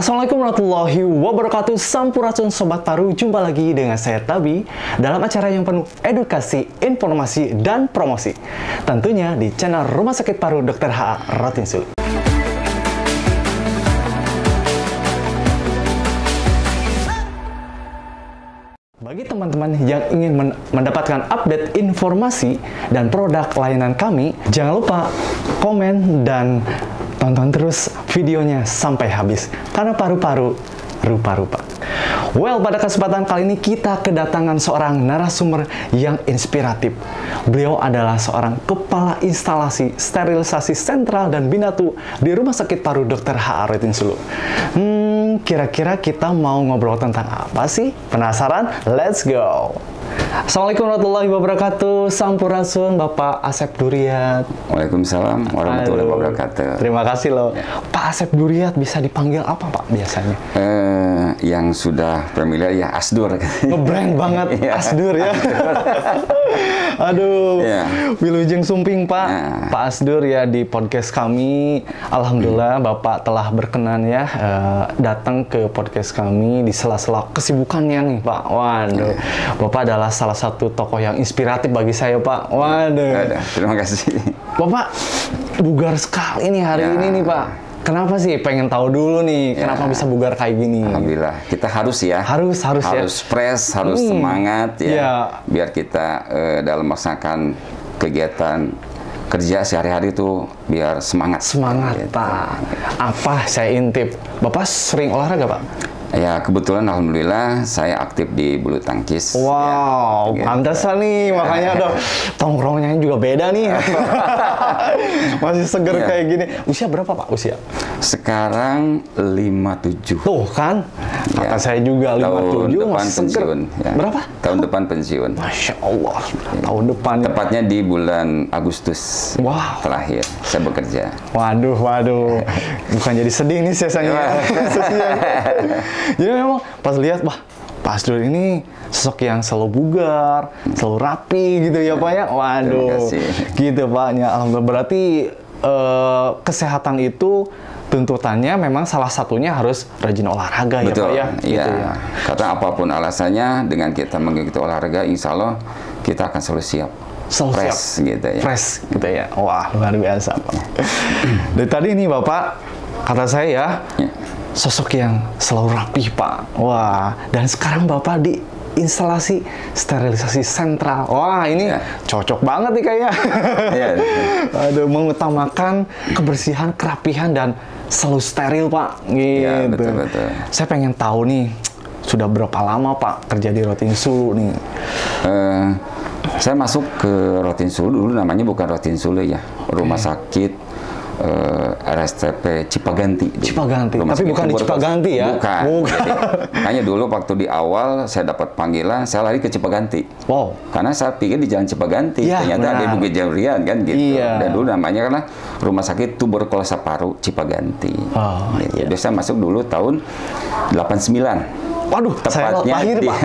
Assalamualaikum warahmatullahi wabarakatuh. Sampurasun Sobat Paru, jumpa lagi dengan saya Tabi dalam acara yang penuh edukasi, informasi, dan promosi. Tentunya di channel Rumah Sakit Paru Dr. H.A. Rotinsulu. Bagi teman-teman yang ingin mendapatkan update informasi dan produk layanan kami, jangan lupa komen dan tonton terus videonya sampai habis, karena paru-paru rupa-rupa. Well, pada kesempatan kali ini kita kedatangan seorang narasumber yang inspiratif. Beliau adalah seorang kepala instalasi sterilisasi sentral dan binatu di Rumah Sakit Paru Dr. H.A. Rotinsulu. Kira-kira kita mau ngobrol tentang apa sih? Penasaran? Let's go! Assalamualaikum warahmatullahi wabarakatuh. Sampurasun Bapak Asep Duriat. Waalaikumsalam warahmatullahi wabarakatuh. Terima kasih loh. Pak Asep Duriat bisa dipanggil apa Pak biasanya? Yang sudah familiar ya Asdur. Ngebrand banget Asdur ya. Aduh, Wilujeng Sumping Pak. Pak Asdur ya di podcast kami. Alhamdulillah Bapak telah berkenan ya datang ke podcast kami di sela-sela kesibukannya nih Pak. Waduh, Bapak adalah salah satu tokoh yang inspiratif bagi saya Pak. Waduh. Terima kasih. Bapak bugar sekali nih hari ini nih Pak. Kenapa sih? Pengen tahu dulu nih, kenapa bisa bugar kayak gini? Alhamdulillah, kita harus ya. Harus ya. Harus fresh, harus semangat ya. Biar kita dalam melaksanakan kegiatan kerja sehari-hari itu biar semangat. Semangat gitu. Pak. Apa saya intip? Bapak sering olahraga Pak? Ya, kebetulan alhamdulillah saya aktif di bulu tangkis. Wow, ya, pantesan nih, makanya aduh, tongkrongnya juga beda nih. Masih seger kayak gini. Usia berapa Pak usia? Sekarang 57. Tuh kan, kata saya juga 57 masih seger. Ya. Berapa? Tahun depan pensiun. Masya Allah, tahun depan. Tepatnya di bulan Agustus terakhir saya bekerja. Waduh, bukan jadi sedih nih saya. Jadi memang pas lihat, wah, Pak Asdur ini sosok yang selalu bugar, selalu rapi gitu ya Pak ya. Waduh, gitu Pak. Ya, alhamdulillah. Berarti kesehatan itu tuntutannya memang salah satunya harus rajin olahraga. Betul, ya Pak ya. Gitu ya. Karena apapun alasannya, dengan kita mengikuti olahraga, insya Allah kita akan selalu siap. Fresh gitu ya. Fresh gitu ya. Wah, luar biasa Pak. Dari tadi nih Bapak, kata saya sosok yang selalu rapi Pak. Wah, dan sekarang Bapak di instalasi sterilisasi sentral. Wah, ini cocok banget nih kayaknya. Aduh, mengutamakan kebersihan, kerapihan, dan selalu steril Pak. Gitu. Ya, betul. Saya pengen tahu nih, sudah berapa lama Pak kerja di Rotinsulu nih? Saya masuk ke Rotinsulu dulu, namanya bukan Rotinsulu ya, Rumah Sakit RSTP Cipaganti. Cipaganti, tapi bukan di Cipaganti ya? Bukan. Jadi, makanya dulu waktu di awal saya dapat panggilan, saya lari ke Cipaganti. Wow. Karena saya pikir di Jalan Cipaganti, ternyata ada Bukit Jamrian kan gitu. Dan dulu namanya karena Rumah Sakit Tuberkulosa Paru Cipaganti. Gitu. Biasa masuk dulu tahun 89. Waduh, tepatnya saya lahir Pak.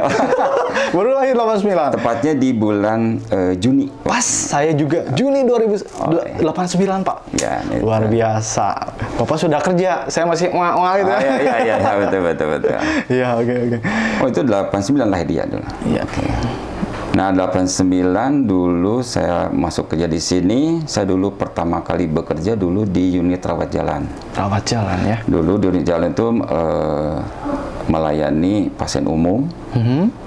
Baru lahir 89. Tepatnya di bulan Juni. Pas, saya juga Juni 2089 Pak. Ya, luar biasa. Bapak sudah kerja, saya masih wah gitu. Iya, betul. Iya, oke. Oh, itu 89 lahir dia dulu. Iya. Nah, 89 dulu saya masuk kerja di sini. Saya dulu pertama kali bekerja dulu di unit rawat jalan. Rawat jalan ya. Dulu di unit jalan itu melayani pasien umum,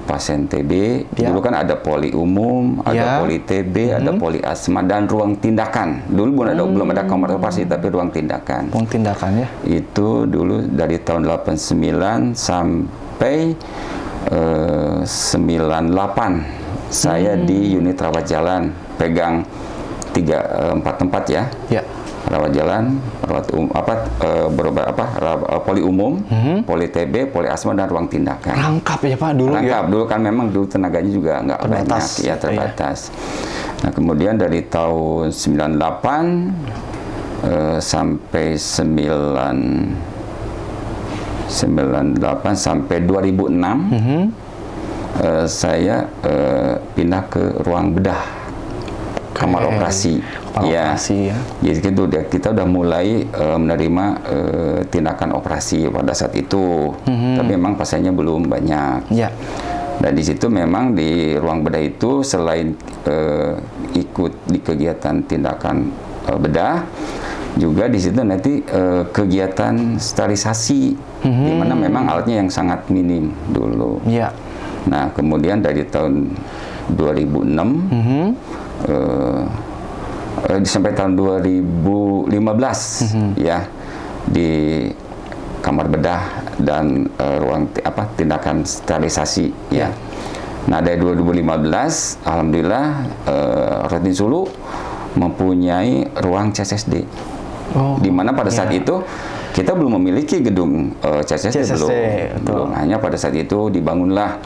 pasien TB. Dulu kan ada poli umum, ada poli TB, ada poli asma, dan ruang tindakan. Dulu belum ada kamar operasi, tapi ruang tindakan. Ruang tindakan ya. Itu dulu dari tahun 89 sampai 98. Saya di unit rawat jalan, pegang 4 tempat ya. Rawat jalan, poli umum, poli TB, poli asma, dan ruang tindakan. Lengkap ya Pak dulu. Lengkap dulu kan, memang dulu tenaganya juga nggak banyak ya, terbatas. Nah, kemudian dari tahun 98 sampai 98 sampai 2006 saya pindah ke ruang bedah. kamar operasi. Operasi ya. Jadi kita udah mulai menerima tindakan operasi pada saat itu. Tapi memang pasiennya belum banyak. Ya. Dan di situ memang di ruang bedah itu selain ikut di kegiatan tindakan bedah, juga di situ nanti kegiatan sterilisasi, di mana memang alatnya yang sangat minim dulu. Ya. Nah, kemudian dari tahun 2006 sampai tahun 2015 ya di kamar bedah dan ruang tindakan sterilisasi ya. Nah, dari 2015 alhamdulillah Rotin Sulu mempunyai ruang CSSD. Di mana pada saat itu kita belum memiliki gedung CSSD, belum. Hanya pada saat itu dibangunlah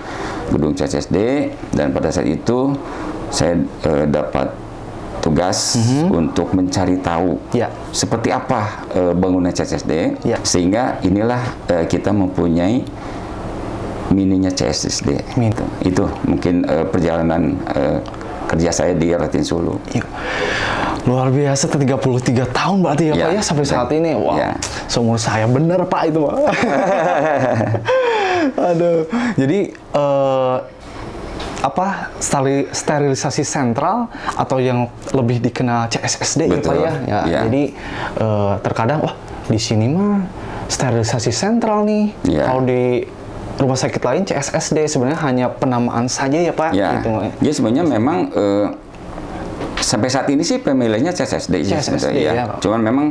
gedung CSSD, dan pada saat itu saya dapat tugas untuk mencari tahu seperti apa bangunan CSSD, sehingga inilah kita mempunyai mininya CSSD. Itu mungkin perjalanan kerja saya di Rotin Sulu. Luar biasa, 33 tahun berarti ya Pak ya sampai saat ini. Wow, seumur saya bener Pak itu Pak. Aduh, jadi sterilisasi sentral atau yang lebih dikenal CSSD ya Pak ya. Jadi terkadang wah di sini mah sterilisasi sentral nih. Kalau di rumah sakit lain CSSD, sebenarnya hanya penamaan saja ya Pak. Gitu. Ya sebenarnya memang sampai saat ini sih pemilihnya CSSD ya. Cuman memang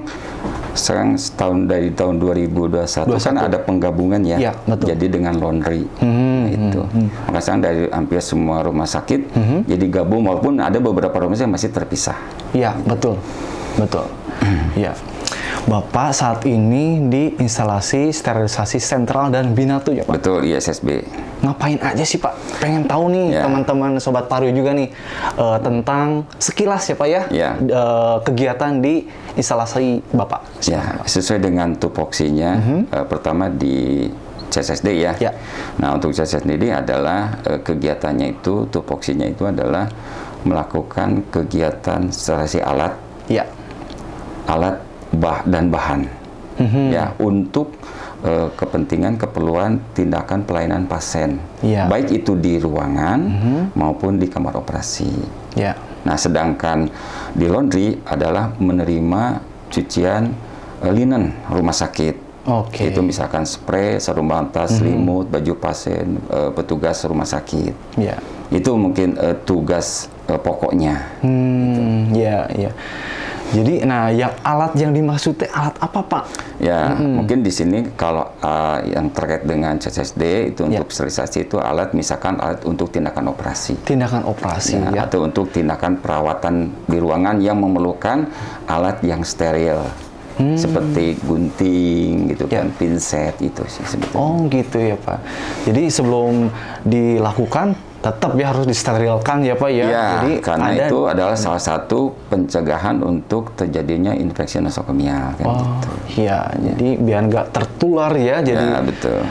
sekarang dari tahun 2021 kan ada penggabungan ya. Jadi dengan laundry itu. Maka sekarang dari hampir semua rumah sakit jadi gabung, walaupun ada beberapa rumah sakit yang masih terpisah. Iya, betul. Iya. Bapak saat ini di instalasi sterilisasi sentral dan binatu ya Pak? Betul, ISSB. Ngapain aja sih Pak? Pengen tahu nih teman-teman Sobat Paru juga nih tentang sekilas ya Pak ya, kegiatan di instalasi Bapak. Sesuai dengan tupoksinya, pertama di CSSD ya. Nah, untuk CSSD ini adalah kegiatannya itu, tupoksinya itu adalah melakukan kegiatan sterilisasi alat, alat dan bahan ya untuk kepentingan keperluan tindakan pelayanan pasien, baik itu di ruangan maupun di kamar operasi. Nah, sedangkan di laundry adalah menerima cucian linen rumah sakit. Itu misalkan spray, sarung bantal, selimut, baju pasien, petugas rumah sakit. Itu mungkin tugas pokoknya. Jadi, nah, yang alat yang dimaksudnya alat apa, Pak? Mungkin di sini kalau yang terkait dengan CSSD itu untuk sterilisasi itu alat, misalkan alat untuk tindakan operasi. Tindakan operasi, atau untuk tindakan perawatan di ruangan yang memerlukan alat yang steril. Seperti gunting gitu kan, pinset itu sih sebetulnya. Oh gitu ya Pak. Jadi sebelum dilakukan tetap ya harus disterilkan ya Pak ya. Jadi karena itu adalah salah satu pencegahan untuk terjadinya infeksi nosokomial kan gitu. Iya, jadi biar nggak tertular ya. Jadi betul.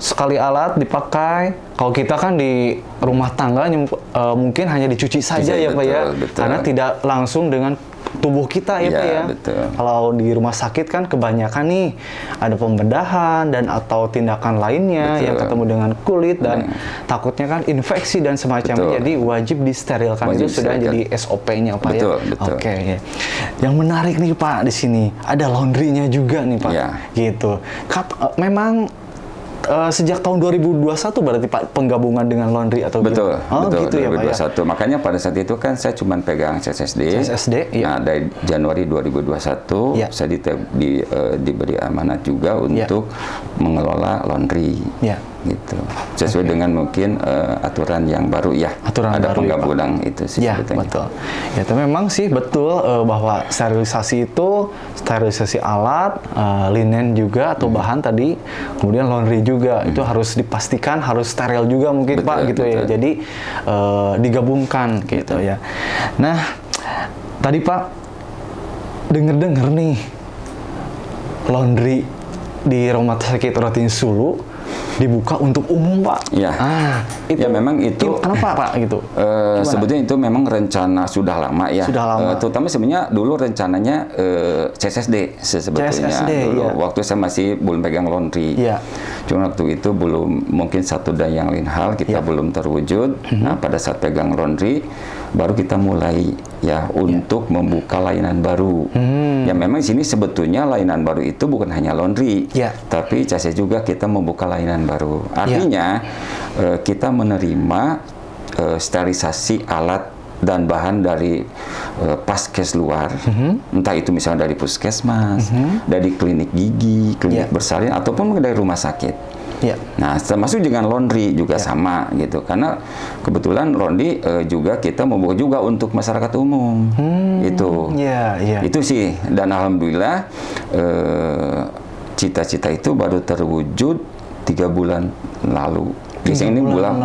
Sekali alat dipakai, kalau kita kan di rumah tangga mungkin hanya dicuci saja ya Pak ya. Karena tidak langsung dengan tubuh kita ya Pak ya. Kalau di rumah sakit kan kebanyakan nih ada pembedahan dan atau tindakan lainnya yang ketemu dengan kulit dan takutnya kan infeksi dan semacamnya. Jadi wajib disterilkan, itu sudah jadi SOP-nya Pak ya. Oke. Yang menarik nih Pak di sini ada laundry-nya juga nih Pak. Gitu. Memang sejak tahun 2021 berarti Pak penggabungan dengan laundry atau betul, gitu 2021. Ya Pak ya? Makanya pada saat itu kan saya cuma pegang CSSD. Nah, dari Januari 2021 saya diberi amanat juga untuk mengelola laundry. Gitu. Sesuai dengan mungkin aturan yang baru ya. Ada penggabungan itu sih sebetulnya. Betul. Ya, itu memang sih betul bahwa sterilisasi itu sterilisasi alat, linen juga atau bahan tadi, kemudian laundry juga itu harus dipastikan harus steril juga mungkin Pak gitu ya. Jadi digabungkan gitu ya. Nah, tadi Pak dengar-dengar nih laundry di Rumah Sakit Rotin Sulu dibuka untuk umum, Pak. Ya. Itu ya memang itu. Kenapa, Pak? Gitu. Sebetulnya itu memang rencana sudah lama ya. Sudah lama. Terutama sebenarnya dulu rencananya CSSD sebetulnya. CSSD, dulu ya. waktu saya masih belum pegang laundry. Ya. Cuma waktu itu belum, mungkin satu dan yang lain hal kita belum terwujud. Nah, pada saat pegang laundry baru kita mulai ya untuk membuka layanan baru. Ya memang di sini sebetulnya layanan baru itu bukan hanya laundry, tapi CSSD juga kita membuka layanan baru. Artinya kita menerima sterilisasi alat dan bahan dari paskes luar, entah itu misalnya dari puskesmas, dari klinik gigi, klinik bersalin, ataupun dari rumah sakit. Nah, termasuk dengan laundry juga sama gitu, karena kebetulan laundry juga kita membuka juga untuk masyarakat umum. Itu sih, dan alhamdulillah cita-cita itu baru terwujud 3 bulan lalu. Biasanya ini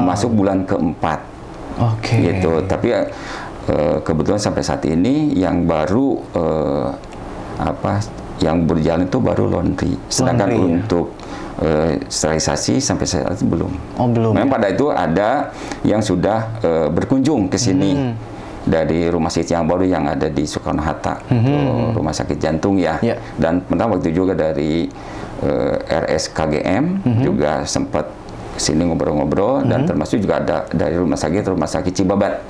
masuk bulan keempat. Gitu. Tapi kebetulan sampai saat ini yang baru yang berjalan itu baru laundry. Sedangkan untuk sterilisasi sampai saat ini belum. Belum. Memang pada itu ada yang sudah berkunjung ke sini dari rumah sakit yang baru yang ada di Soekarno-Hatta, rumah sakit jantung ya. Dan pertama waktu juga dari RSKGM juga sempat sini ngobrol-ngobrol, dan termasuk juga ada dari rumah sakit Cibabat.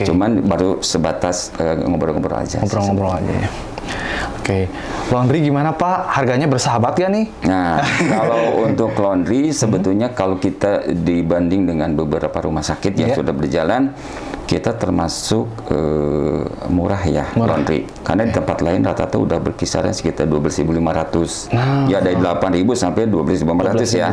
Cuman baru sebatas ngobrol-ngobrol aja. Ngobrol-ngobrol aja ya. Laundry gimana, Pak? Harganya bersahabat ya nih? Nah, kalau untuk laundry sebetulnya kalau kita dibanding dengan beberapa rumah sakit yang sudah berjalan, kita termasuk murah ya laundry. Karena di tempat lain rata-rata udah berkisaran sekitar 12.500. Ya dari 8.000 sampai 12.500 ya.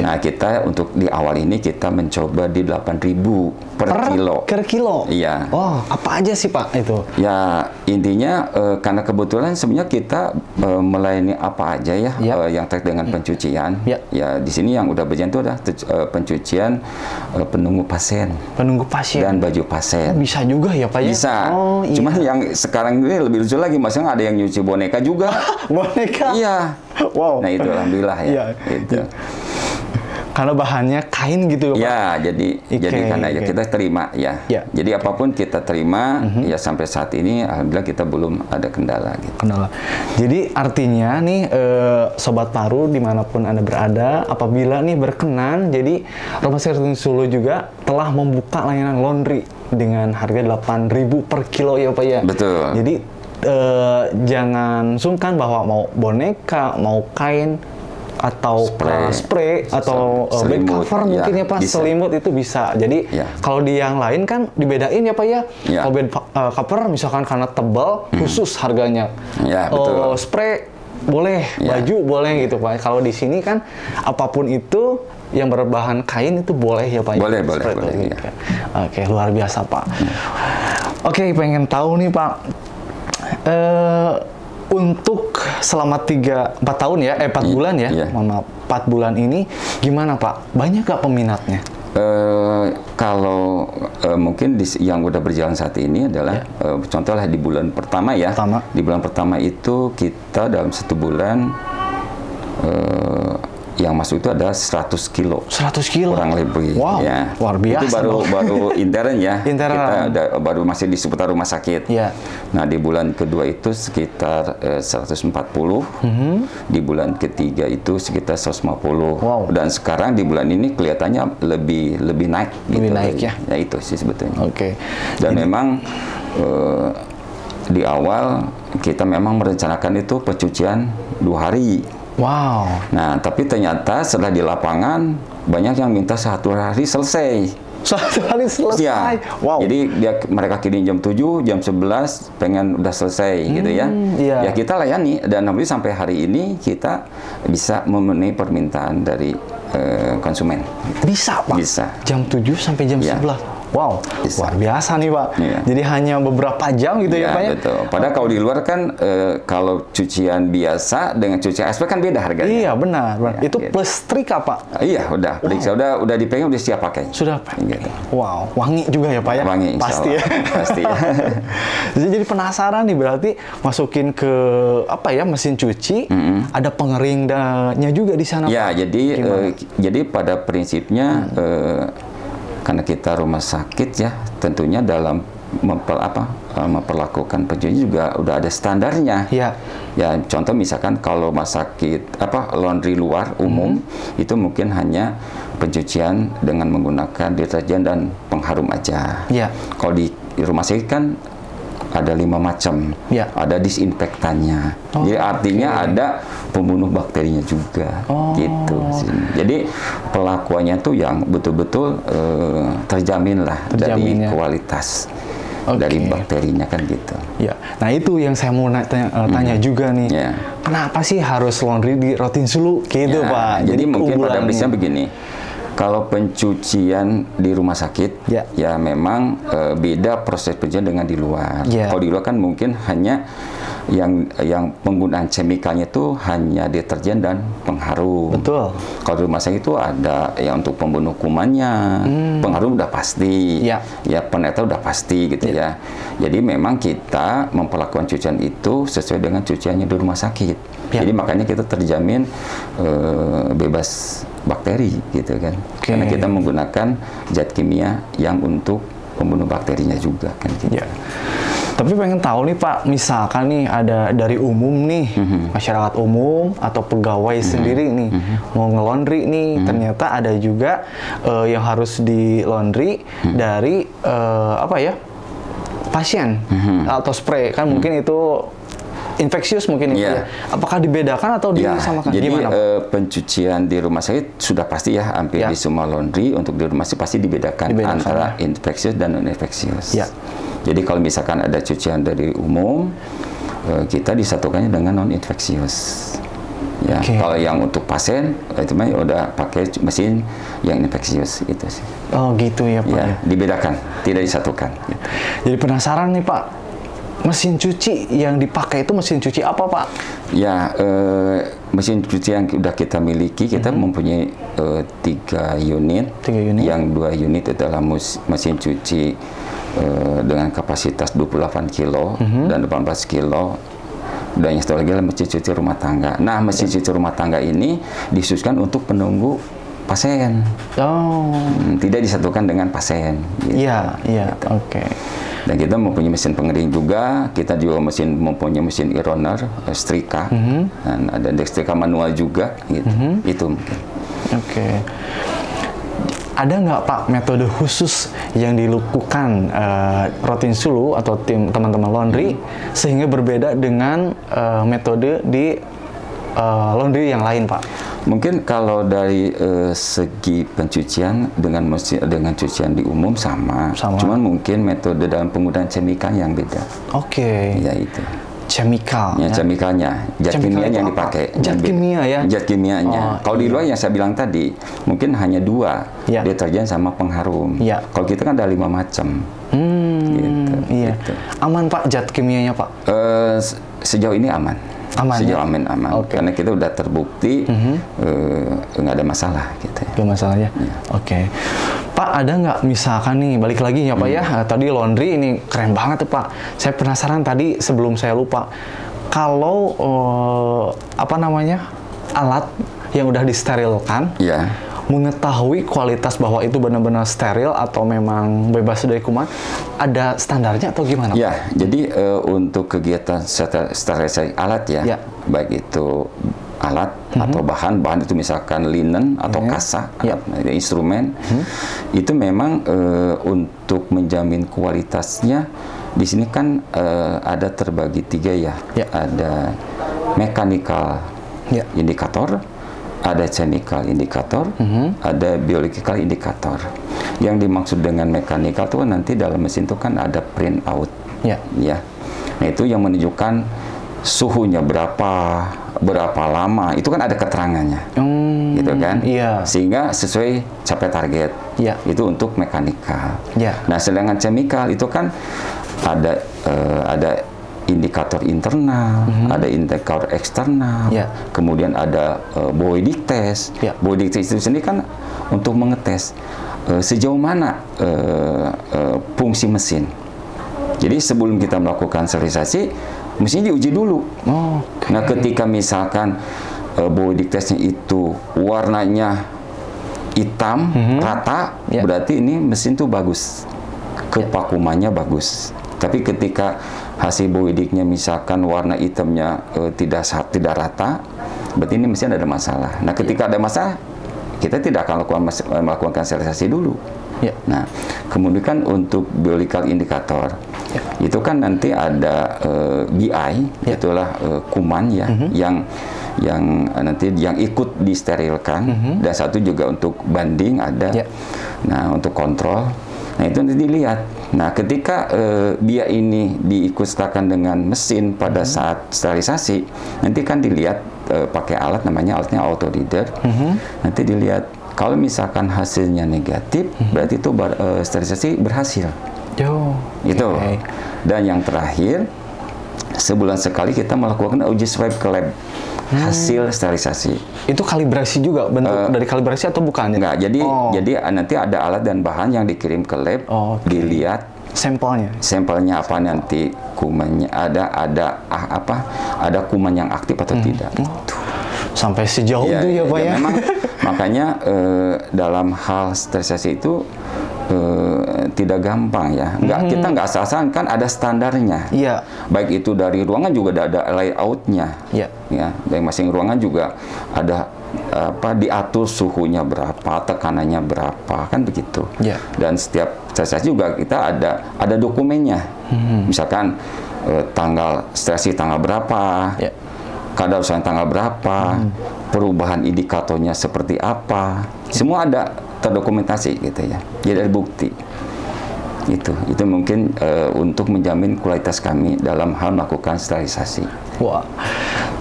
Nah, kita untuk di awal ini kita mencoba di 8.000 per kilo. Per kilo? Iya. Apa aja sih, Pak itu? Ya, intinya karena kebetulan sebenarnya kita melayani apa aja ya, yang terkait dengan pencucian. Ya, di sini yang udah berjalan itu adalah pencucian penunggu pasien. Penunggu pasien. Dan baju pasien. Bisa juga ya, Pak ya? Bisa. Cuman yang sekarang ini lebih lucu lagi, maksudnya ada yang nyuci boneka juga. Boneka? Iya. Wow. Nah, itu alhamdulillah ya. Gitu. Karena bahannya kain gitu, Pak? Ya, jadi karena kita terima ya. Jadi apapun kita terima, ya sampai saat ini alhamdulillah kita belum ada kendala gitu. Jadi artinya nih Sobat Paru dimanapun Anda berada, apabila nih berkenan, jadi Rumah Sakit Sulu juga telah membuka layanan laundry dengan harga 8.000 per kilo ya, Pak ya? Betul. Jadi jangan sungkan bahwa mau boneka, mau kain, atau spray atau bed cover mungkin ya, Pak, selimut itu bisa. Jadi kalau di yang lain kan dibedain ya, Pak ya. Kalau bed cover misalkan karena tebal khusus harganya. Betul. Spray boleh, baju boleh gitu, Pak. Kalau di sini kan apapun itu yang berbahan kain itu boleh ya, Pak. Boleh. Oke, luar biasa, Pak. Oke, pengen tahu nih, Pak. Untuk selama 4 tahun ya, 4 bulan ya, mohon maaf, 4 bulan ini gimana, Pak? Banyak gak peminatnya? Kalau mungkin yang udah berjalan saat ini adalah contohnya di bulan pertama ya. Di bulan pertama itu kita dalam 1 bulan yang masuk itu ada 100 kilo. 100 kilo? Kurang lebih. Wow, ya. Luar biasa. Itu baru intern ya. Intern. Kita baru masih di seputar rumah sakit. Nah, di bulan kedua itu sekitar 140. Di bulan ketiga itu sekitar 150. Dan sekarang di bulan ini kelihatannya lebih naik. Lebih naik ya? Ya itu sih sebetulnya. Dan memang di awal kita memang merencanakan itu pencucian 2 hari. Nah, tapi ternyata setelah di lapangan banyak yang minta 1 hari selesai. 1 hari selesai? Jadi mereka kirim jam 7, jam 11 pengen udah selesai gitu ya. Ya kita layani, dan alhamdulillah sampai hari ini kita bisa memenuhi permintaan dari konsumen. Bisa, Pak? Bisa. Jam 7 sampai jam 11? Wow, luar biasa nih Pak. Iya. Jadi hanya beberapa jam gitu ya Pak ya? Betul. Padahal kalau di luar kan kalau cucian biasa dengan cucian aspek kan beda harganya. Iya benar. Ya, itu gitu. plus setrika Pak? Iya, udah. Periksa, udah dipegang, udah siap pakai. Sudah Pak? Gitu. Wow, wangi juga ya Pak ya? Wangi, pasti ya. Pasti. Jadi penasaran nih, berarti masukin ke apa ya, mesin cuci, ada pengeringnya juga di sana ya, Pak? jadi pada prinsipnya karena kita rumah sakit ya, tentunya dalam memperlakukan pencuci juga udah ada standarnya. Ya. Ya, contoh misalkan kalau rumah sakit laundry luar umum itu mungkin hanya pencucian dengan menggunakan deterjen dan pengharum aja. Ya. Kalau di rumah sakit kan ada 5 macam, ada disinfektannya. Jadi artinya ada pembunuh bakterinya juga, gitu. Jadi pelakuannya tuh yang betul-betul terjamin lah dari kualitas dari bakterinya kan gitu. Ya, nah itu yang saya mau tanya juga nih. Kenapa sih harus laundry di Rotinsulu gitu Pak? Jadi mungkin pada prinsipnya begini. Kalau pencucian di rumah sakit, ya memang beda proses pencucian dengan di luar. Kalau di luar kan mungkin hanya yang penggunaan chemicalnya itu hanya deterjen dan pengharum. Betul. Kalau di rumah sakit itu ada yang untuk pembunuh kumannya, pengharum udah pasti, ya penetrasi udah pasti gitu ya. Jadi memang kita memperlakukan cucian itu sesuai dengan cuciannya di rumah sakit. Jadi makanya kita terjamin bebas bakteri gitu kan. Karena kita menggunakan zat kimia yang untuk pembunuh bakterinya juga kan gitu. Tapi pengen tahu nih Pak, misalkan nih ada dari umum nih, masyarakat umum atau pegawai sendiri nih, mau nge-laundry nih, ternyata ada juga yang harus di laundry dari pasien atau spray, kan mungkin itu infeksius mungkin ya. Apakah dibedakan atau disamakan? Jadi pencucian di rumah sakit sudah pasti ya, hampir di semua laundry untuk di rumah sakit pasti dibedakan antara infeksius dan non infeksius. Jadi kalau misalkan ada cucian dari umum, kita disatukannya dengan non infeksius. Ya, kalau yang untuk pasien itu mah udah pakai mesin yang infeksius itu sih. Oh gitu ya Pak. Ya, dibedakan, tidak disatukan. Jadi penasaran nih Pak. Mesin cuci yang dipakai itu mesin cuci apa Pak? Ya, mesin cuci yang sudah kita miliki, kita mempunyai 3 unit. Yang 2 unit adalah mesin cuci dengan kapasitas 28 kilo dan 18 kilo. Dan yang satu lagi adalah mesin cuci rumah tangga. Nah, mesin cuci rumah tangga ini dikhususkan untuk penunggu pasien. Tidak disatukan dengan pasien. Iya, gitu. Oke. Dan kita mempunyai mesin pengering juga, kita juga mempunyai mesin ironer, setrika, dan ada setrika manual juga, gitu. Itu mungkin. Oke. Ada nggak Pak metode khusus yang dilakukan Rotinsulu atau tim teman-teman laundry sehingga berbeda dengan metode di laundry yang lain Pak? Mungkin kalau dari segi pencucian dengan cucian di umum sama. Cuman mungkin metode dalam penggunaan chemical yang beda. Ya itu. Chemical. Chemicalnya, zat kimia yang dipakai. Zat kimia ya. Zat kimianya. Kalau di luar yang saya bilang tadi, mungkin hanya 2, deterjen sama pengharum. Kalau kita kan ada 5 macam. Gitu. Aman Pak zat kimianya Pak? Sejauh ini aman. Sejauh aman. Karena kita udah terbukti nggak ada masalah gitu. Nggak masalah ya. Oke. Pak, ada nggak misalkan nih, balik lagi ya Pak ya, tadi laundry ini keren banget tuh Pak. Saya penasaran tadi sebelum saya lupa, kalau alat yang udah disterilkan, mengetahui kualitas bahwa itu benar-benar steril atau memang bebas dari kuman, ada standarnya atau gimana? Ya, jadi untuk kegiatan sterilisasi alat baik itu alat atau bahan itu misalkan linen atau kasa, instrumen, itu memang untuk menjamin kualitasnya di sini kan ada terbagi 3 ya. Ada mechanical indikator, ada chemical indikator, ada biological indikator. Yang dimaksud dengan mechanical itu nanti dalam mesin itu kan ada print out, Nah itu yang menunjukkan suhunya berapa lama, itu kan ada keterangannya. gitu kan. Iya. Sehingga sesuai capai target. Iya. Itu untuk mekanikal. Iya. Nah, sedangkan chemical itu kan ada indikator internal, ada indikator eksternal, kemudian ada Boeing test. Boeing test itu sendiri kan untuk mengetes sejauh mana fungsi mesin. Jadi sebelum kita melakukan sterilisasi, mestinya diuji dulu. Nah, ketika misalkan Boeing testnya itu warnanya hitam, rata, berarti ini mesin tuh bagus, kevakumannya bagus. Tapi ketika hasil boidiknya misalkan warna hitamnya tidak rata, berarti ini mesin ada masalah. Nah, ketika ada masalah, kita tidak akan melakukan sterilisasi dulu. Nah, kemudian kan untuk biological indicator, itu kan nanti ada BI, itulah kuman ya, yang nanti yang ikut disterilkan, dan satu juga untuk banding ada. Nah, untuk kontrol. Nah, itu nanti dilihat. Nah, ketika biak ini diikutsertakan dengan mesin pada saat sterilisasi, nanti kan dilihat pakai alatnya auto reader. Nanti dilihat kalau misalkan hasilnya negatif, berarti itu sterilisasi berhasil. Itu. Dan yang terakhir, sebulan sekali kita melakukan uji swab ke lab. Hasil sterilisasi. Itu kalibrasi juga, bentuk dari kalibrasi atau bukan? Enggak, jadi nanti ada alat dan bahan yang dikirim ke lab, dilihat sampelnya apa, nanti kumannya ada kuman yang aktif atau tidak. Sampai sejauh itu ya Pak ya? Memang makanya dalam hal sterilisasi itu tidak gampang ya. Kita nggak asal-asalan, kan ada standarnya. Baik itu dari ruangan juga ada layoutnya. Ya, dari masing ruangan juga ada diatur suhunya berapa, tekanannya berapa, kan begitu. Dan setiap sterilisasi juga kita ada dokumennya. Misalkan sterilisasi tanggal berapa, kadar usaha tanggal berapa, perubahan indikatornya seperti apa, semua ada terdokumentasi gitu ya. Jadi ada bukti. Itu mungkin untuk menjamin kualitas kami dalam hal melakukan sterilisasi. Wah,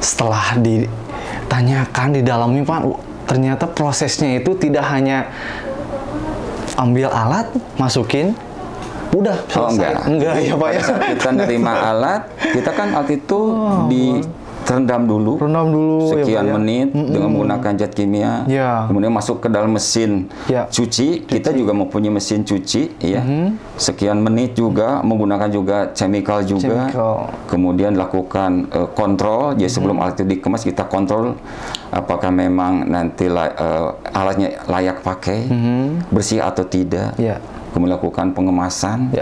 setelah ditanyakan di dalamnya Pak, ternyata prosesnya itu tidak hanya ambil alat, masukin, udah selesai. Enggak ya Pak ya. Saat kita nerima alat, kita kan alat itu terendam dulu sekian menit dengan menggunakan zat kimia, kemudian masuk ke dalam mesin cuci. Kita juga mempunyai mesin cuci, sekian menit juga menggunakan juga chemical juga. Kemudian lakukan kontrol. Jadi sebelum alat itu dikemas, kita kontrol apakah memang nanti alatnya layak pakai, bersih atau tidak. Kemudian lakukan pengemasan,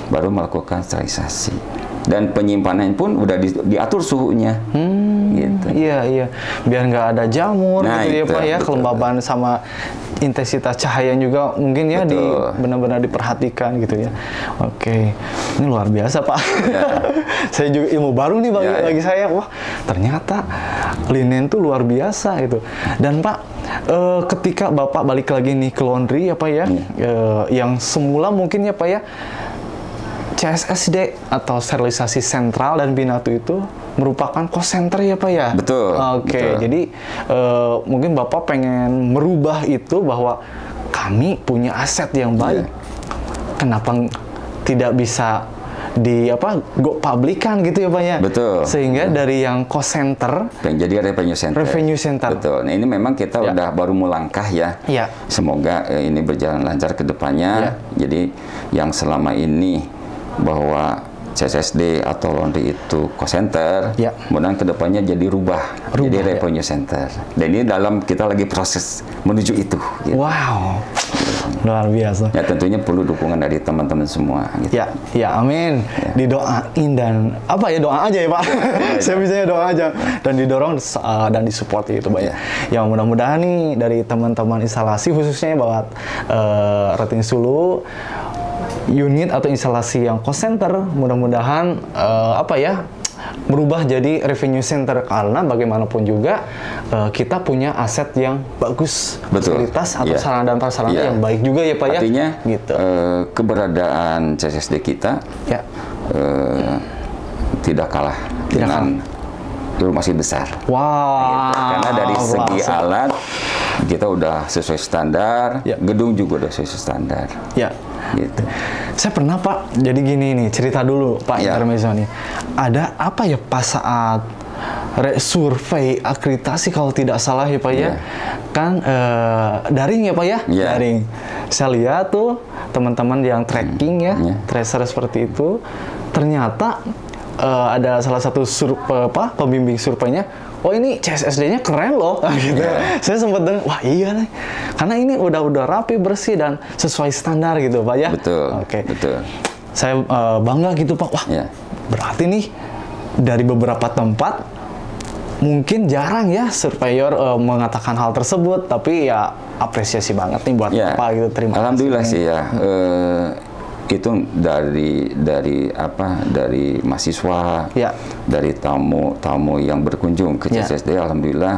baru melakukan sterilisasi. Dan penyimpanan pun udah diatur suhunya. Gitu. Iya. Biar nggak ada jamur gitu ya Pak ya. Kelembaban sama intensitas cahaya juga mungkin ya benar-benar diperhatikan gitu ya. Oke. Ini luar biasa Pak. Saya juga ilmu baru nih bagi saya. Wah, ternyata linen tuh luar biasa gitu. Dan Pak, ketika Bapak balik lagi nih ke laundry ya Pak ya, yang semula mungkin ya Pak ya, CSSD atau sterilisasi sentral dan binatu itu merupakan cost center ya Pak ya? Betul. Oke, jadi mungkin Bapak pengen merubah itu bahwa kami punya aset yang baik. Kenapa tidak bisa go publikan gitu ya Pak ya? Betul. Sehingga dari yang cost center jadi revenue center. Betul. Nah, ini memang kita udah baru melangkah ya. Semoga ini berjalan lancar ke depannya. Jadi yang selama ini bahwa CSSD atau laundry itu cost center, kemudian kedepannya jadi jadi revenue center. Dan ini kita lagi proses menuju itu. Gitu. Wow, luar biasa. Ya tentunya perlu dukungan dari teman-teman semua. Gitu. Ya amin. Didoain dan doa aja ya Pak. Saya bisanya doa aja dan didorong dan disupport itu Pak ya. Yang mudah-mudahan nih dari teman-teman instalasi khususnya bahwa Rating Sulu unit atau instalasi yang cost center mudah-mudahan berubah jadi revenue center, karena bagaimanapun juga kita punya aset yang bagus, fasilitas atau sarana dan prasarana yang baik juga ya Pak ya. Artinya gitu. Keberadaan CSSD kita tidak kalah dengan masih besar. Wow. Karena dari segi alat kita udah sesuai standar, gedung juga udah sesuai standar. Ya. Gitu. Saya pernah Pak, jadi gini nih, cerita dulu Pak Intermezzo nih. Ada apa ya pas saat survei akreditasi kalau tidak salah ya Pak ya, kan daring ya Pak ya, daring. Saya lihat tuh teman-teman yang tracking ya, tracer seperti itu, ternyata ada salah satu pembimbing surveinya, oh ini CSSD-nya keren loh, gitu. Saya sempat dengar, wah iya nih, karena ini udah rapi, bersih dan sesuai standar gitu Pak ya. Betul. Betul. Saya bangga gitu Pak, wah berarti nih dari beberapa tempat mungkin jarang ya surveyor mengatakan hal tersebut, tapi ya apresiasi banget nih buat Pak gitu. Terima kasih. Alhamdulillah sih ya. Itu dari mahasiswa, dari tamu yang berkunjung ke CSSD, alhamdulillah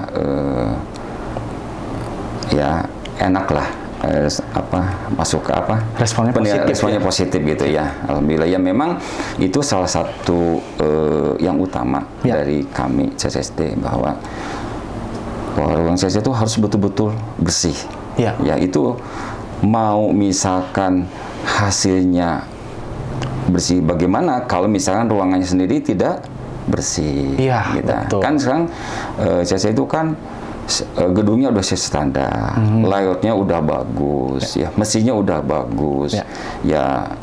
ya enak lah, masuk ke responnya positif gitu ya. Alhamdulillah ya, memang itu salah satu yang utama dari kami CSSD, bahwa ruang CSSD itu harus betul-betul bersih. Ya itu mau misalkan hasilnya bersih, bagaimana kalau misalkan ruangannya sendiri tidak bersih? Gitu. Kan sekarang CSSD itu kan gedungnya udah standar, layoutnya udah bagus, mesinnya udah bagus,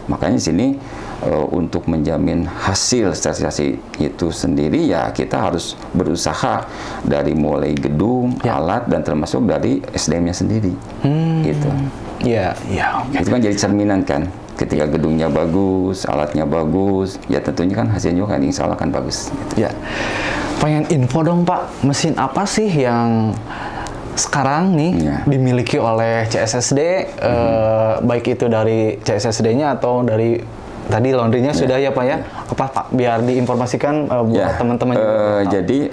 makanya sini untuk menjamin hasil sterilisasi itu sendiri ya kita harus berusaha dari mulai gedung, alat, dan termasuk dari SDM-nya sendiri, gitu. Itu kan jadi cerminan kan, ketika gedungnya bagus, alatnya bagus, ya tentunya kan hasilnya kan insya Allah kan bagus. Gitu. Pengen info dong Pak, mesin apa sih yang sekarang nih dimiliki oleh CSSD, baik itu dari CSSD-nya atau dari tadi laundry-nya sudah ya Pak ya? Apa Pak, biar diinformasikan buat teman-teman juga. Jadi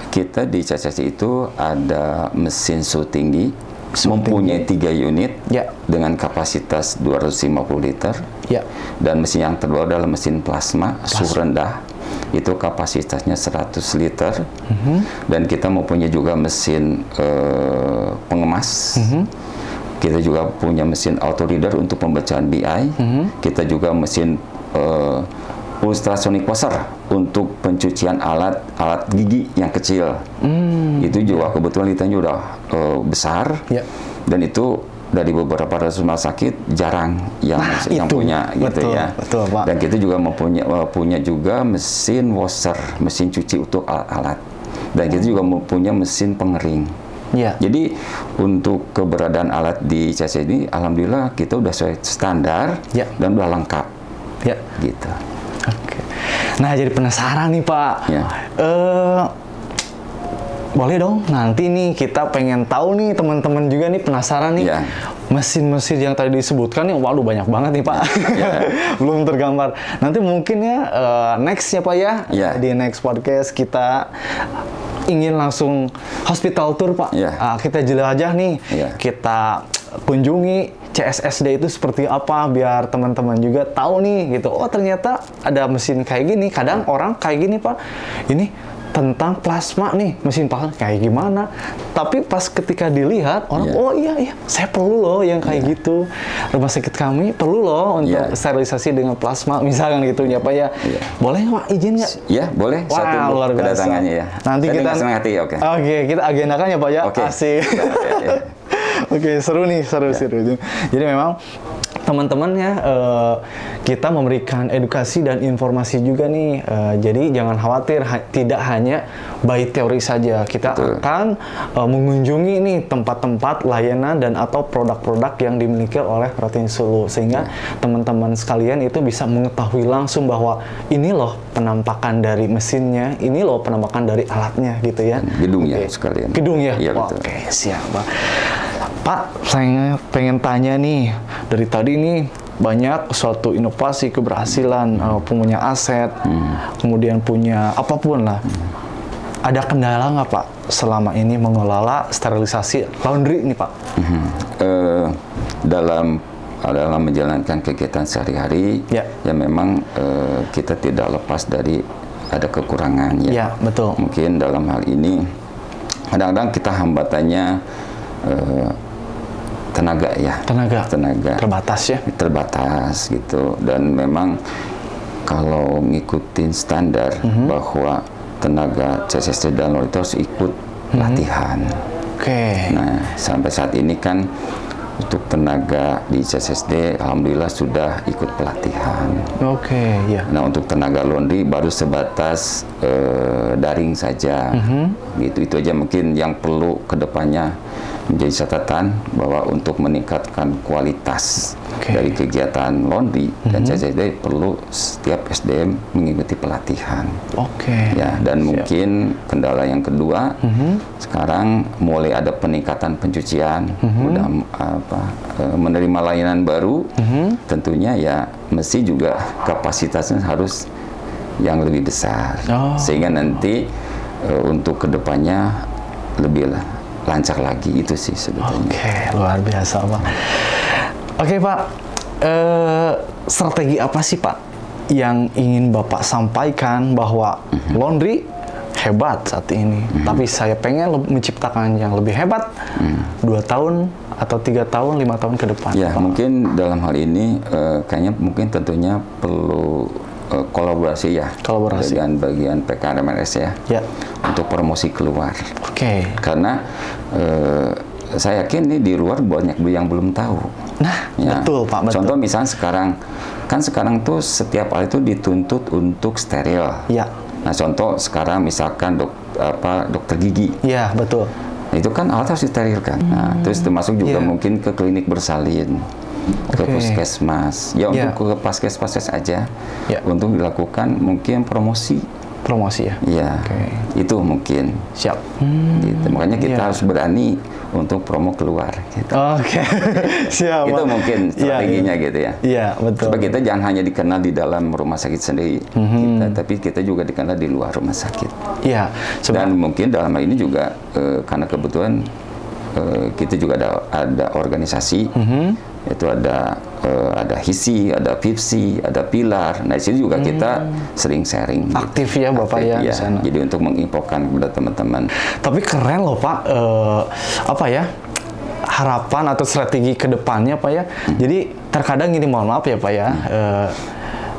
kita di CSSD itu ada mesin suhu tinggi, mempunyai 3 unit dengan kapasitas 250 liter, dan mesin yang terbaru adalah mesin plasma suhu rendah, itu kapasitasnya 100 liter, dan kita mempunyai juga mesin pengemas, kita juga punya mesin auto reader untuk pembacaan BI, kita juga mesin ultrasonic washer untuk pencucian alat gigi yang kecil. Itu juga kebetulan litanya udah besar, dan itu dari beberapa rumah sakit jarang yang punya gitu ya. Betul, Pak. Dan kita juga punya juga mesin washer, mesin cuci untuk alat, dan kita juga mempunyai mesin pengering. Jadi untuk keberadaan alat di CSSD ini alhamdulillah kita udah sesuai standar dan udah lengkap. Gitu. Nah, jadi penasaran nih Pak. Boleh dong, nanti nih kita pengen tahu nih, teman-teman juga nih penasaran nih, mesin-mesin yang tadi disebutkan nih, waduh banyak banget nih Pak, belum tergambar. Nanti mungkin ya next ya Pak ya, di next podcast kita ingin langsung hospital tour Pak, kita jelajah nih, kita kunjungi CSSD itu seperti apa, biar teman-teman juga tahu nih gitu. Oh ternyata ada mesin kayak gini. Kadang orang kayak gini Pak, ini tentang plasma nih, mesin plasma kayak gimana. Tapi pas ketika dilihat orang, oh iya saya perlu loh yang kayak gitu. Rumah sakit kami perlu loh untuk sterilisasi dengan plasma misalkan gitu ya Pak ya. Boleh Pak izin nggak? Boleh. Wah, luar biasa. Kedatangannya ya. Nanti saya kita senang hati, Oke, kita agendakan ya Pak ya. Asik. Oke, seru nih, seru. Jadi memang teman-teman ya, kita memberikan edukasi dan informasi juga nih. Jadi jangan khawatir, tidak hanya by teori saja. Kita akan mengunjungi nih tempat-tempat layanan dan atau produk-produk yang dimiliki oleh Protein Sulu, sehingga teman-teman sekalian itu bisa mengetahui langsung bahwa ini loh penampakan dari mesinnya, ini loh penampakan dari alatnya gitu ya. Gedungnya sekalian. Gedung ya? Oke, siap Pak. Pak, saya pengen tanya nih, dari tadi nih banyak suatu inovasi, keberhasilan, punya aset, kemudian punya apapun lah. Ada kendala nggak Pak selama ini mengelola sterilisasi laundry nih Pak? Dalam menjalankan kegiatan sehari-hari, ya memang kita tidak lepas dari ada kekurangan ya. Betul. Mungkin dalam hal ini kadang-kadang kita hambatannya tenaga ya. Tenaga. Terbatas ya. Terbatas gitu. Dan memang kalau ngikutin standar bahwa tenaga CSSD dan LONDRI itu harus ikut latihan. Nah, sampai saat ini kan untuk tenaga di CSSD alhamdulillah sudah ikut pelatihan. Nah, untuk tenaga LONDRI baru sebatas daring saja. Gitu. Itu aja mungkin yang perlu kedepannya menjadi catatan, bahwa untuk meningkatkan kualitas dari kegiatan LONDRI dan CSSD perlu setiap SDM mengikuti pelatihan. Ya, dan mungkin kendala yang kedua, sekarang mulai ada peningkatan pencucian, udah menerima layanan baru, tentunya ya mesti juga kapasitasnya harus yang lebih besar, sehingga nanti untuk kedepannya lebih lancar lagi. Itu sih sebetulnya. Luar biasa Pak. Pak, strategi apa sih Pak yang ingin Bapak sampaikan bahwa LONDRI hebat saat ini, tapi saya pengen menciptakan yang lebih hebat 2 tahun atau 3 tahun, 5 tahun ke depan? Ya, Pak, mungkin dalam hal ini kayaknya mungkin tentunya perlu kolaborasi ya, dengan bagian PKRMRS ya, untuk promosi keluar. Karena saya yakin nih di luar banyak yang belum tahu. Nah, betul Pak. Contoh misalnya sekarang tuh setiap hal itu dituntut untuk steril. Nah, contoh sekarang misalkan dokter gigi. Betul. Nah, itu kan alat harus disterilkan. Nah, terus termasuk juga mungkin ke klinik bersalin, ke puskesmas. Ya, untuk ke puskesmas aja, untuk dilakukan mungkin promosi ya. Iya. Itu mungkin. Siap. Gitu. Makanya kita harus berani untuk promo keluar. Gitu. Siap. Itu mungkin strateginya gitu ya. Iya, betul. Supaya kita jangan hanya dikenal di dalam rumah sakit sendiri, tapi kita juga dikenal di luar rumah sakit. Dan mungkin dalam hal ini juga karena kebetulan kita juga ada organisasi, itu ada HISI, ada PIPSI, ada Pilar. Nah, di sini juga kita sering sharing. Aktif ya Bapak ya di sana. Jadi untuk menginfokan kepada teman-teman. Tapi keren loh Pak, harapan atau strategi ke depannya Pak ya. Jadi terkadang gini, mohon maaf ya Pak ya.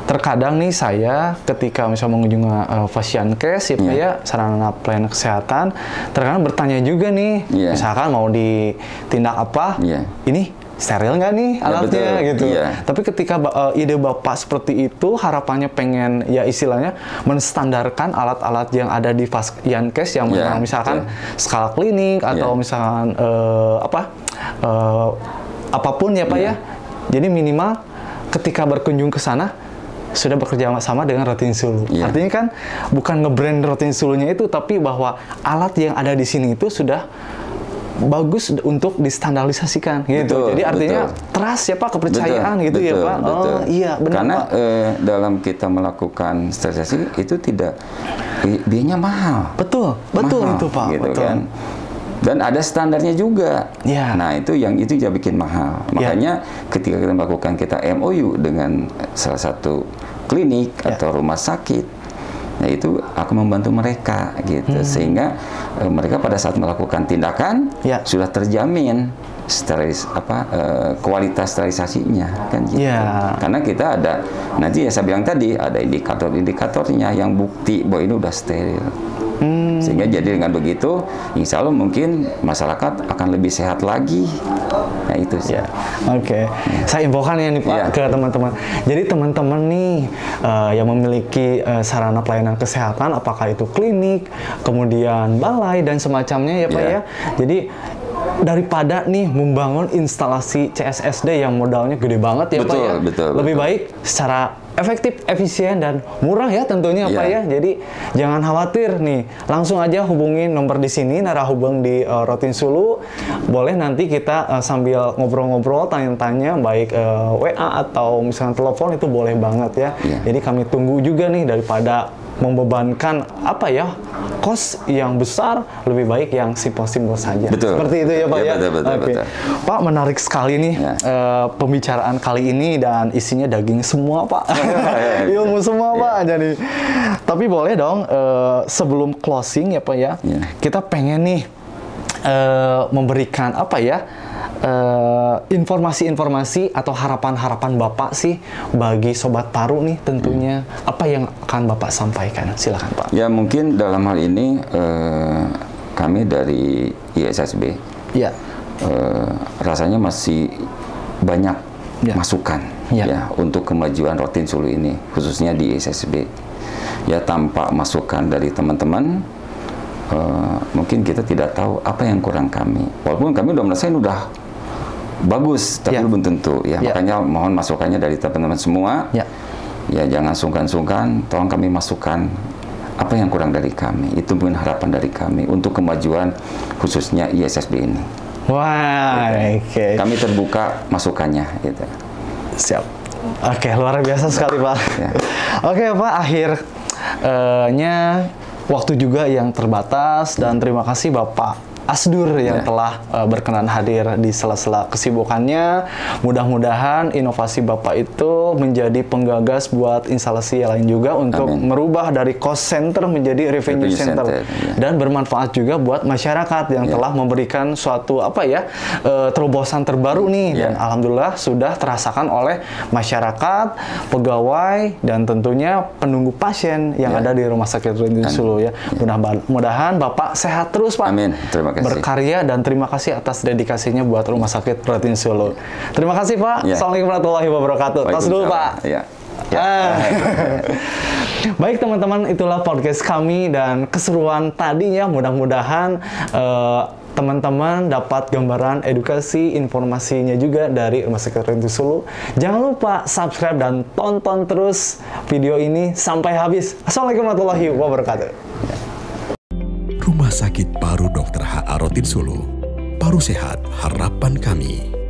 Terkadang nih saya ketika misalnya mengunjungi pasien case ya Pak ya, sarana pelayanan kesehatan, terkadang bertanya juga nih, misalkan mau ditindak apa, ini steril nggak nih alatnya gitu. Tapi ketika ide Bapak seperti itu, harapannya pengen ya istilahnya menstandarkan alat-alat yang ada di pasien case yang misalkan skala klinik atau misalkan apapun ya Pak ya. Jadi minimal ketika berkunjung ke sana sudah bekerja sama dengan Rotinsulu. Artinya kan bukan nge-brand Rotinsulunya itu, tapi bahwa alat yang ada di sini itu sudah bagus untuk distandarisasikan gitu. Jadi artinya trust ya Pak, kepercayaan gitu ya Pak. Iya benar. Karena dalam kita melakukan sterilisasi itu tidak biayanya mahal. Betul itu Pak. Gitu kan. Dan ada standarnya juga. Nah, itu yang bikin mahal. Makanya ketika kita melakukan MOU dengan salah satu klinik atau rumah sakit, nah itu akan membantu mereka gitu, sehingga mereka pada saat melakukan tindakan sudah terjamin kualitas sterilisasinya kan gitu. Karena kita ada, nanti saya bilang tadi ada indikator-indikatornya yang bukti bahwa ini udah steril. Sehingga jadi dengan begitu, insya Allah mungkin masyarakat akan lebih sehat lagi. Nah itu sih. Saya infokan ya nih Pak ke teman-teman. Jadi teman-teman nih yang memiliki sarana pelayanan kesehatan, apakah itu klinik, kemudian balai dan semacamnya ya Pak ya. Jadi daripada nih membangun instalasi CSSD yang modalnya gede banget ya Pak ya. Lebih baik secara efektif, efisien, dan murah ya tentunya Pak ya. Jadi jangan khawatir nih, langsung aja hubungin nomor di sini, narahubung di Rotinsulu. Boleh nanti kita sambil ngobrol-ngobrol, tanya-tanya, baik WA atau misalnya telepon, itu boleh banget ya. Jadi kami tunggu juga nih, daripada membebankan kos yang besar, lebih baik yang simpel-simpel saja. Seperti itu ya Pak ya. Betul. Pak, menarik sekali nih pembicaraan kali ini, dan isinya daging semua Pak. Ilmu semua Pak. Jadi tapi boleh dong sebelum closing ya Pak ya, kita pengen nih memberikan apa ya, informasi-informasi atau harapan-harapan Bapak sih bagi Sobat Paru nih tentunya. Apa yang akan Bapak sampaikan? Silakan Pak. Ya mungkin dalam hal ini kami dari ISSB rasanya masih banyak masukan ya untuk kemajuan Rotin Sulu ini, khususnya di ISSB. Ya tanpa masukan dari teman-teman mungkin kita tidak tahu apa yang kurang kami. Walaupun kami udah merasain udah bagus, tapi belum tentu ya. Makanya mohon masukannya dari teman-teman semua. Ya jangan sungkan-sungkan, tolong kami masukkan apa yang kurang dari kami. Itu mungkin harapan dari kami untuk kemajuan khususnya ISSB ini. Wah, oke. Kami terbuka masukannya gitu. Siap. Oke, luar biasa sekali Pak. Oke Pak, akhirnya waktu juga yang terbatas dan terima kasih Bapak Asdur yang telah berkenan hadir di sela-sela kesibukannya. Mudah-mudahan inovasi Bapak itu menjadi penggagas buat instalasi lain juga untuk merubah dari cost center menjadi revenue center. Dan bermanfaat juga buat masyarakat yang telah memberikan suatu apa ya, terobosan terbaru nih. Dan alhamdulillah sudah terasakan oleh masyarakat, pegawai, dan tentunya penunggu pasien yang ada di Rumah Sakit Rotin Sulu ya. Mudah-mudahan Bapak sehat terus Pak. Amin. Terima kasih. Berkarya dan terima kasih atas dedikasinya buat Rumah Sakit Rotin Sulu. Terima kasih Pak. Assalamualaikum warahmatullahi wabarakatuh. Tas dulu Pak. Baik teman-teman, itulah podcast kami dan keseruan tadinya. Mudah-mudahan teman-teman dapat gambaran edukasi informasinya juga dari Rumah Sakit Rotin Sulu. Jangan lupa subscribe dan tonton terus video ini sampai habis. Assalamualaikum warahmatullahi wabarakatuh. Rumah Sakit Paru Dr. H.A. Rotin Sulu. Paru sehat, harapan kami.